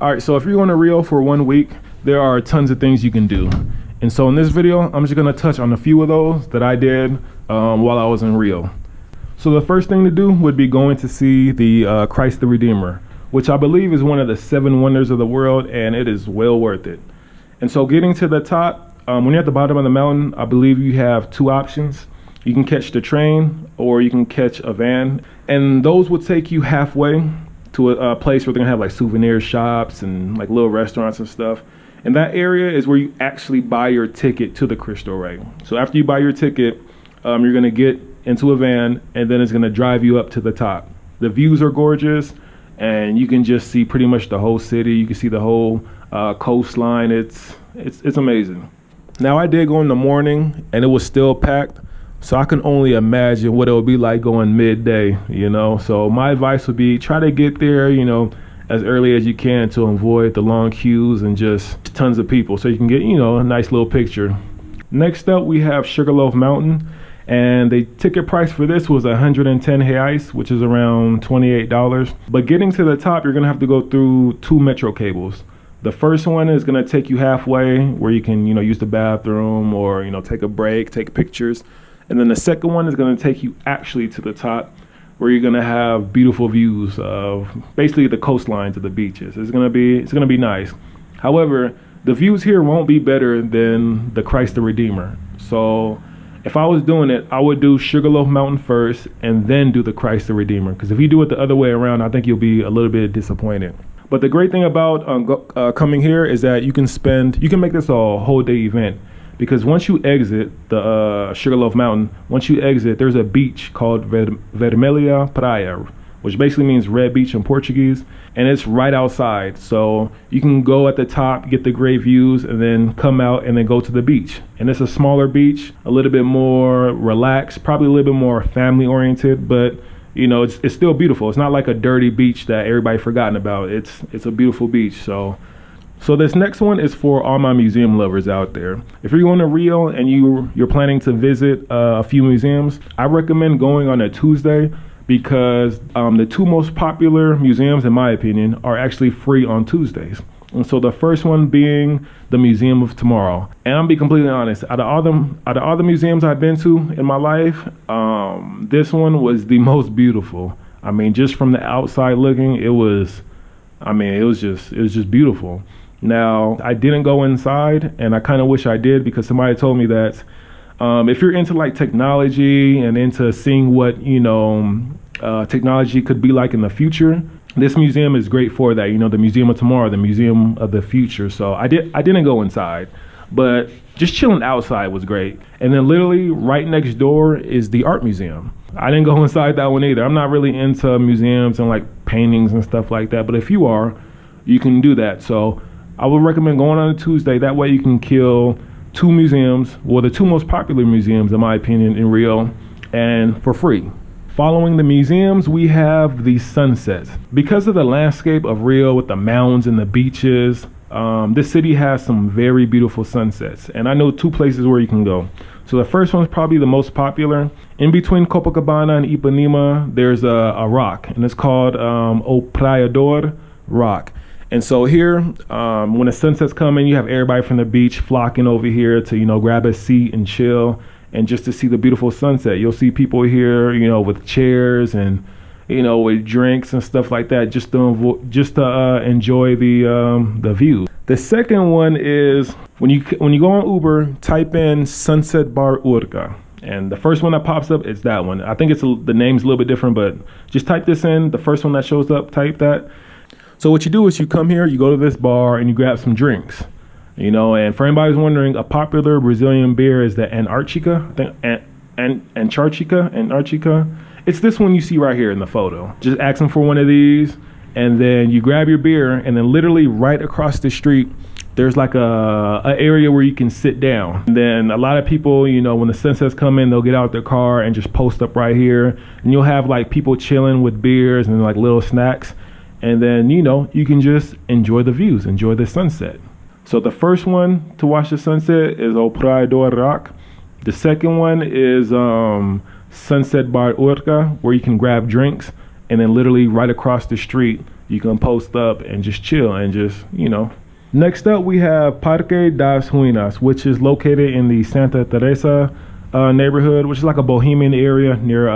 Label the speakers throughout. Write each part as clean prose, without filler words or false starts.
Speaker 1: All right, so if you're going to Rio for 1 week, there are tons of things you can do. And so in this video, I'm just going to touch on a few of those that I did while I was in Rio. So the first thing to do would be going to see the Christ the Redeemer, which I believe is one of the 7 wonders of the world, and it is well worth it. And so getting to the top, when you're at the bottom of the mountain, I believe you have 2 options. You can catch the train or you can catch a van, and those would take you halfway to a place where they're gonna have like souvenir shops and like little restaurants and stuff. And that area is where you actually buy your ticket to the Cristo Rey. So after you buy your ticket, you're gonna get into a van, and then it's gonna drive you up to the top. The views are gorgeous, and you can just see pretty much the whole city. You can see the whole coastline. It's amazing. Now I did go in the morning, and it was still packed. So I can only imagine what it would be like going midday, you know. So my advice would be try to get there, you know, as early as you can to avoid the long queues and just tons of people, so you can get, you know, a nice little picture. Next up, we have Sugarloaf Mountain, and the ticket price for this was 110 reais, which is around $28. But getting to the top, you're gonna have to go through 2 metro cables. The first one is gonna take you halfway, where you can, you know, use the bathroom or, you know, take a break, take pictures. And then the second one is going to take you actually to the top, where you're going to have beautiful views of basically the coastlines of the beaches. It's going to be nice. However, the views here won't be better than the Christ the Redeemer. So if I was doing it, I would do Sugarloaf Mountain first and then do the Christ the Redeemer. Because if you do it the other way around, I think you'll be a little bit disappointed. But the great thing about coming here is that you can make this a whole day event. Because once you exit the Sugarloaf Mountain, there's a beach called Vermelha Praia, which basically means red beach in Portuguese, and it's right outside. So you can go at the top, get the great views, and then come out and then go to the beach. And it's a smaller beach, a little bit more relaxed, probably a little bit more family oriented, but you know, it's still beautiful. It's not like a dirty beach that everybody forgotten about. It's a beautiful beach. So this next one is for all my museum lovers out there. If you're going to Rio and you're planning to visit a few museums, I recommend going on a Tuesday, because the 2 most popular museums, in my opinion, are actually free on Tuesdays. And so the first one being the Museum of Tomorrow. And I'll be completely honest, out of all the museums I've been to in my life, this one was the most beautiful. I mean, just from the outside looking, it was just beautiful. Now, I didn't go inside, and I kind of wish I did, because somebody told me that if you're into like technology and into seeing what, you know, technology could be like in the future, this museum is great for that. You know, the Museum of Tomorrow, the Museum of the Future. So I didn't go inside, but just chilling outside was great. And then literally right next door is the Art Museum. I didn't go inside that one either. I'm not really into museums and like paintings and stuff like that, but if you are, you can do that. So I would recommend going on a Tuesday. That way you can kill 2 museums, well, the 2 most popular museums, in my opinion, in Rio, and for free. Following the museums, we have the sunsets. Because of the landscape of Rio with the mountains and the beaches, this city has some very beautiful sunsets. And I know 2 places where you can go. So the first one is probably the most popular. In between Copacabana and Ipanema, there's a rock, and it's called O Praiador Rock. And so here, when the sunset's coming, you have everybody from the beach flocking over here to, you know, grab a seat and chill, and just to see the beautiful sunset. You'll see people here, you know, with chairs and, you know, with drinks and stuff like that, just to enjoy the view. The second one is when you go on Uber, type in Sunset Bar Urca. And the first one that pops up is that one. I think the name's a little bit different, but just type this in. The first one that shows up, type that. So what you do is you come here, you go to this bar, and you grab some drinks, you know. And for anybody who's wondering, a popular Brazilian beer is the Antarctica. Antarctica. It's this one you see right here in the photo. Just ask them for one of these, and then you grab your beer, and then literally right across the street, there's like a area where you can sit down. And then a lot of people, you know, when the sunsets come in, they'll get out their car and just post up right here, and you'll have like people chilling with beers and like little snacks. And then, you know, you can just enjoy the views, enjoy the sunset. So the first one to watch the sunset is O Praiador Rock. The second one is Sunset Bar Urca, where you can grab drinks, and then literally right across the street you can post up and just chill and just, you know. Next up, we have Parque das Ruinas, which is located in the Santa Teresa neighborhood, which is like a bohemian area near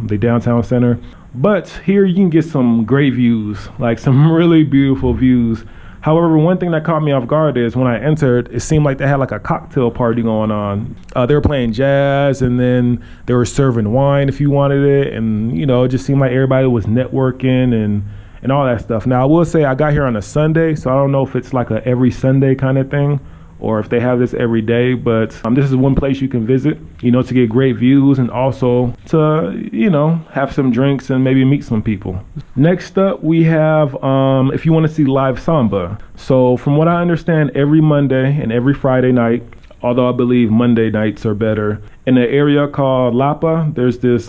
Speaker 1: the downtown center. But here you can get some great views, like some really beautiful views. However, one thing that caught me off guard is when I entered, it seemed like they had like a cocktail party going on. They were playing jazz, and then they were serving wine if you wanted it. And, you know, it just seemed like everybody was networking and all that stuff. Now, I will say I got here on a Sunday, so I don't know if it's like a every Sunday kind of thing or if they have this every day, but this is one place you can visit, you know, to get great views and also to, you know, have some drinks and maybe meet some people. Next up, we have, if you want to see live samba. So from what I understand, every Monday and every Friday night, although I believe Monday nights are better, in an area called Lapa, there's this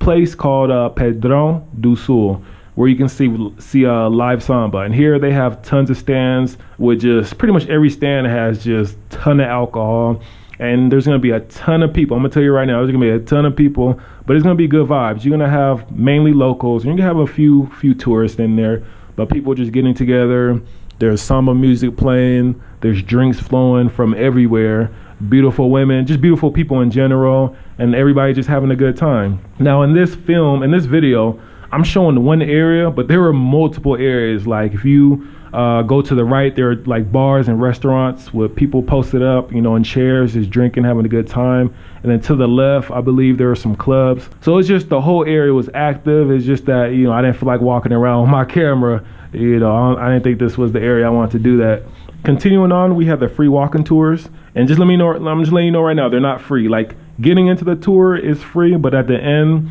Speaker 1: place called Padrão do Sul, where you can see live samba. And here they have tons of stands with just pretty much every stand has just ton of alcohol. And there's gonna be a ton of people. I'm gonna tell you right now, there's gonna be a ton of people, but it's gonna be good vibes. You're gonna have mainly locals, and you're gonna have a few tourists in there, but people just getting together. There's samba music playing, there's drinks flowing from everywhere, beautiful women, just beautiful people in general, and everybody just having a good time. Now in this video, I'm showing one area, but there are multiple areas. Like if you go to the right, there are like bars and restaurants with people posted up, you know, in chairs, just drinking, having a good time. And then to the left, I believe there are some clubs. So it's just the whole area was active. It's just that, you know, I didn't feel like walking around with my camera. You know, I didn't think this was the area I wanted to do that. Continuing on, we have the free walking tours. And just let me know, I'm just letting you know right now, they're not free. Like getting into the tour is free, but at the end,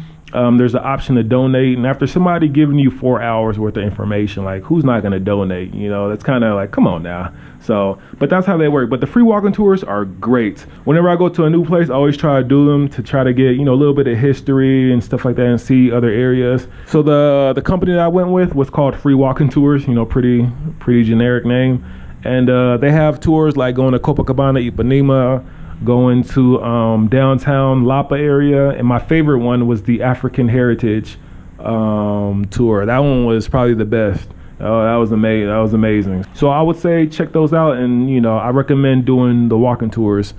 Speaker 1: there's an option to donate, and after somebody giving you 4 hours worth of information, like who's not going to donate? You know, that's kind of like, come on now. So, but that's how they work. But the free walking tours are great. Whenever I go to a new place, I always try to do them to try to get, you know, a little bit of history and stuff like that and see other areas. So the company that I went with was called Free Walking Tours, you know, pretty generic name. And they have tours like going to Copacabana, Ipanema, going to downtown Lapa area, and my favorite one was the African Heritage tour. That one was probably the best. That was amazing. That was amazing. So I would say check those out, and you know, I recommend doing the walking tours.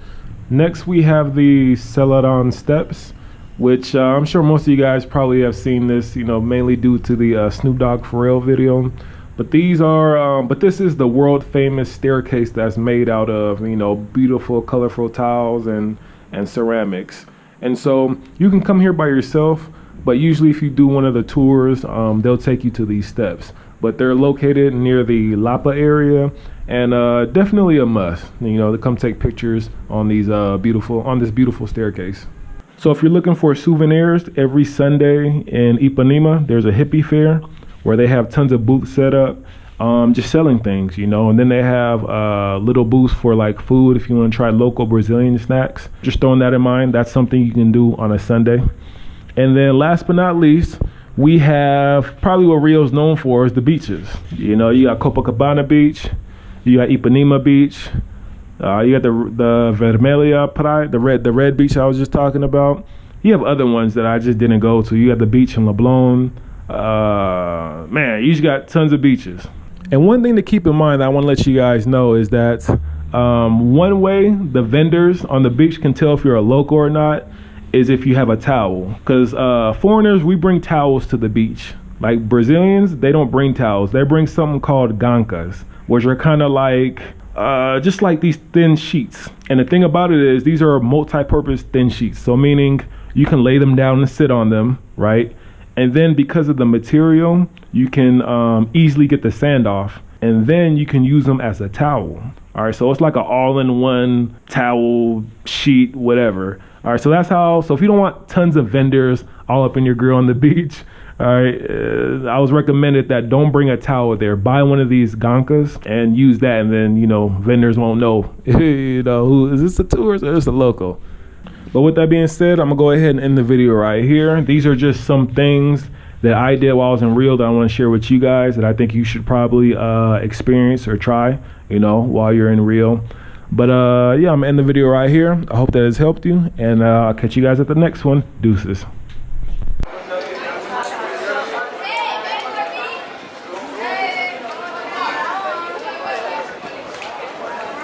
Speaker 1: Next, we have the Celadon Steps, which I'm sure most of you guys probably have seen this, you know, mainly due to the Snoop Dogg Pharrell video. But these are, but this is the world famous staircase that's made out of, you know, beautiful, colorful tiles and ceramics. And so you can come here by yourself, but usually if you do one of the tours, they'll take you to these steps. But they're located near the Lapa area, and definitely a must, you know, to come take pictures on these this beautiful staircase. So if you're looking for souvenirs, every Sunday in Ipanema, there's a hippie fair where they have tons of booths set up, just selling things, you know, and then they have little booths for like food if you want to try local Brazilian snacks. Just throwing that in mind, that's something you can do on a Sunday. And then last but not least, we have probably what Rio's known for is the beaches. You know, you got Copacabana Beach, you got Ipanema Beach, you got the Vermelha Praia, the red beach I was just talking about. You have other ones that I just didn't go to. You got the beach in Leblon. Man, you just got tons of beaches. And one thing to keep in mind that I want to let you guys know is that one way the vendors on the beach can tell if you're a local or not is if you have a towel. Because foreigners, we bring towels to the beach. Like Brazilians, they don't bring towels. They bring something called gancas, which are kind of like just like these thin sheets. And the thing about it is these are multi-purpose thin sheets. So meaning you can lay them down and sit on them, right? And then because of the material, you can easily get the sand off, and then you can use them as a towel. All right, so it's like an all-in-one towel, sheet, whatever. All right, so that's how, so if you don't want tons of vendors all up in your grill on the beach, all right, I was recommended that don't bring a towel there. Buy one of these gancas and use that, and then, you know, vendors won't know, you know, who is this, a tourist or is this a local? But with that being said, I'm gonna go ahead and end the video right here. These are just some things that I did while I was in Rio that I want to share with you guys that I think you should probably experience or try, you know, while you're in Rio. But yeah, I'm gonna end the video right here. I hope that has helped you, and I'll catch you guys at the next one. Deuces.